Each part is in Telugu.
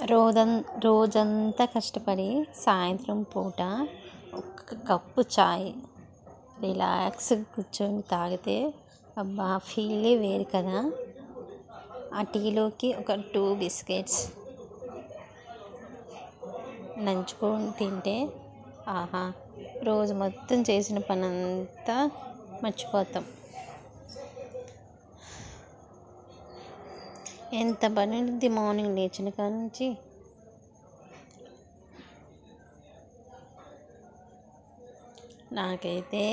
రోజంతా కష్టపడి సాయంత్రం పూట ఒక కప్పు చాయ్ రిలాక్స్గా కూర్చొని తాగితే అబ్బా ఫీలే వేరు కదా. ఆ టీలోకి ఒక 2 బిస్కెట్స్ నంచుకొని తింటే ఆహా, రోజు మొత్తం చేసిన పనంతా మర్చిపోతాం. ఎంత పని ఉంటుంది మార్నింగ్ లేచిన కాడ నుంచి. నాకైతే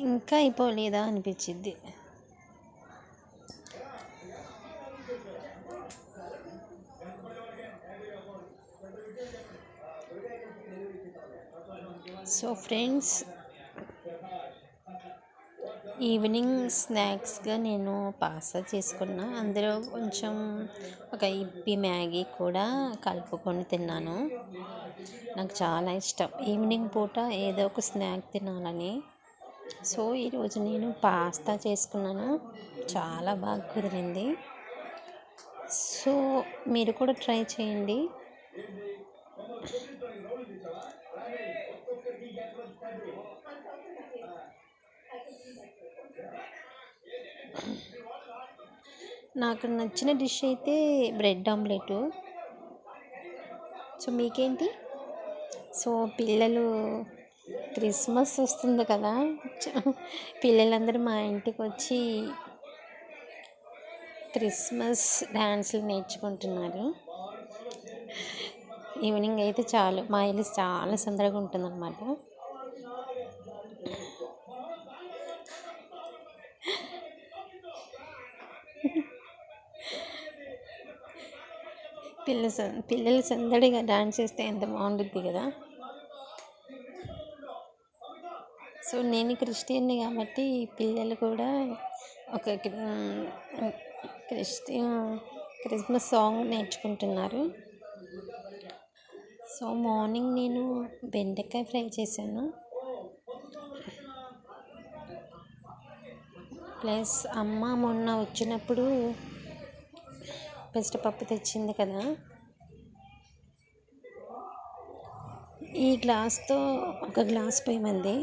ఇంకా అయిపోలేదా అనిపించిద్ది. సో ఫ్రెండ్స్, ఈవినింగ్ స్నాక్స్గా నేను పాస్తా చేసుకున్నా. అందులో కొంచెం ఒక ఇప్పి మ్యాగీ కూడా కలుపుకొని తిన్నాను. నాకు చాలా ఇష్టం ఈవినింగ్ పూట ఏదో ఒక స్నాక్ తినాలని. సో ఈరోజు నేను పాస్తా చేసుకున్నాను, చాలా బాగా కుదిరింది. సో మీరు కూడా ట్రై చేయండి. నాకు నచ్చిన డిష్ అయితే బ్రెడ్ ఆమ్లెట్. సో మీకేంటి? సో పిల్లలు క్రిస్మస్ వస్తుంది కదా, పిల్లలందరూ మా ఇంటికి వచ్చి క్రిస్మస్ డ్యాన్సులు నేర్చుకుంటున్నారు. ఈవినింగ్ అయితే చాలు మా ఇల్లు చాలా సందడిగా ఉంటుందన్నమాట. పిల్లలు సందడిగా డాన్స్ చేస్తే ఎంత బాగుంటుంది కదా. సో నేను క్రిస్టియన్ని కాబట్టి పిల్లలు కూడా ఒక క్రిస్మస్ సాంగ్ నేర్చుకుంటున్నారు. సో మార్నింగ్ నేను బెండకాయ ఫ్రై చేశాను, ప్లస్ అమ్మ మొన్న వచ్చినప్పుడు పెసరపప్పు తెచ్చింది కదా, ఈ గ్లాస్తో ఒక గ్లాస్ పోయమంది.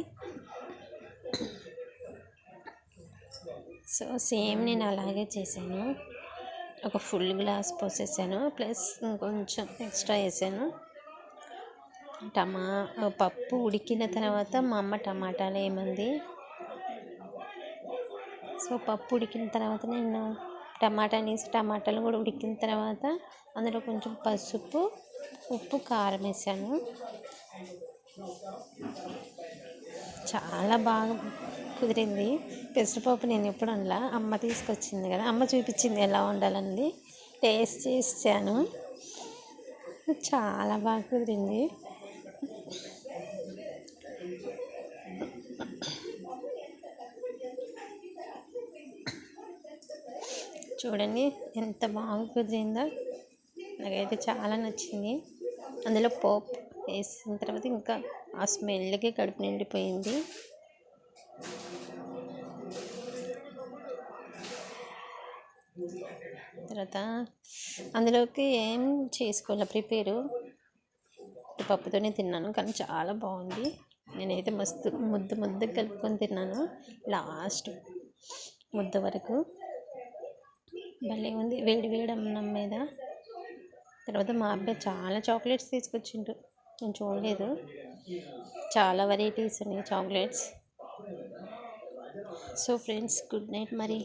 సో సేమ్ నేను అలాగే చేశాను, ఒక ఫుల్ గ్లాస్ పోసేసాను, ప్లస్ ఇంకొంచెం ఎక్స్ట్రా వేసాను. పప్పు ఉడికిన తర్వాత మా అమ్మ టమాటాలు వేయమంది. సో పప్పు ఉడికిన తర్వాత నేను టమాటాలు కూడా ఉడికిన తర్వాత అందులో కొంచెం పసుపు, ఉప్పు, కారం వేసాను. చాలా బాగా కుదిరింది. పెసరపప్పు నేను ఎప్పుడు వండలా, అమ్మ తీసుకొచ్చింది కదా, అమ్మ చూపించింది ఎలా వండాలని. టేస్ట్ చేశాను, చాలా బాగా కుదిరింది. చూడండి ఎంత బాగా కుదిరిందో, నాకైతే చాలా నచ్చింది. అందులో పోపు వేసిన తర్వాత ఇంకా ఆ స్మెల్కి కడుపు నిండిపోయింది. తర్వాత అందులోకి ఏం చేసుకోవాలి, ప్రిపేరు పప్పుతోనే తిన్నాను, కానీ చాలా బాగుంది. నేనైతే మస్తు ముద్ద కలుపుకొని తిన్నాను, లాస్ట్ ముద్ద వరకు భలే ఉంది వేడి అన్నం మీద. తర్వాత మా అబ్బాయి చాలా చాక్లెట్స్ తీసుకొచ్చిండు, నేను చూడలేదు, చాలా వెరైటీస్ ఉన్నాయి chocolates. So friends, good night మరి.